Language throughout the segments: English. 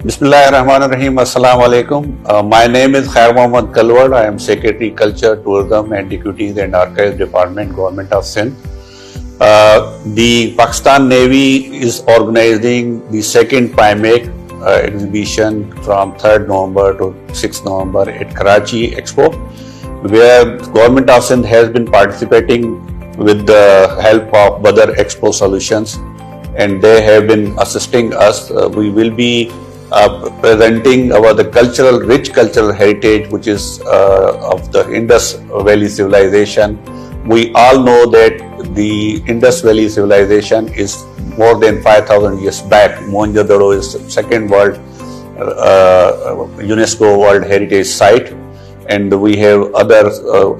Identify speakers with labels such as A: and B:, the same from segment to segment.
A: Bismillahirrahmanirrahim. Assalamu alaikum. My name is Khair Mohammad Kalwad. I am Secretary Culture, Tourism, Antiquities and Archives Department, Government of Sindh. The Pakistan Navy is organizing the second PIMEC exhibition from 3rd November to 6th November at Karachi Expo, where Government of Sindh has been participating with the help of Badr Expo Solutions, and they have been assisting us. We will be presenting our rich cultural heritage, which is of the Indus Valley civilization. We all know that the Indus Valley civilization is more than 5,000 years back. Mohenjo-daro is second world UNESCO World Heritage Site, and we have other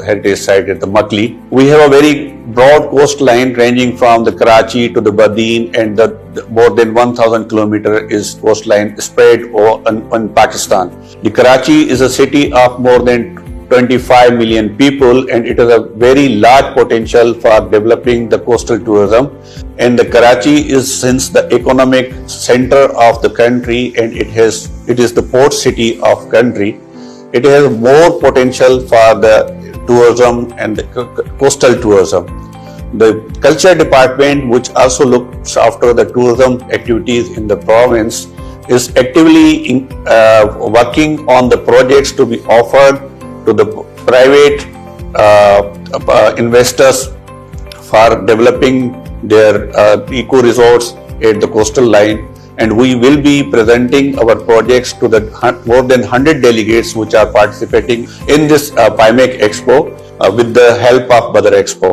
A: heritage site at the Makli. We have a very broad coastline ranging from the Karachi to the Badin, and the more than 1,000 kilometer is coastline spread on Pakistan. The Karachi is a city of more than 25 million people, and it has a very large potential for developing the coastal tourism. And the Karachi is, since the economic center of the country, and it is the port city of country, it has more potential for the tourism and the coastal tourism. The culture department, which also looks after the tourism activities in the province, is actively working on the projects to be offered to the private investors for developing their eco resorts at the coastal line. And we will be presenting our projects to the more than 100 delegates which are participating in this PIMEC Expo with the help of Badr Expo.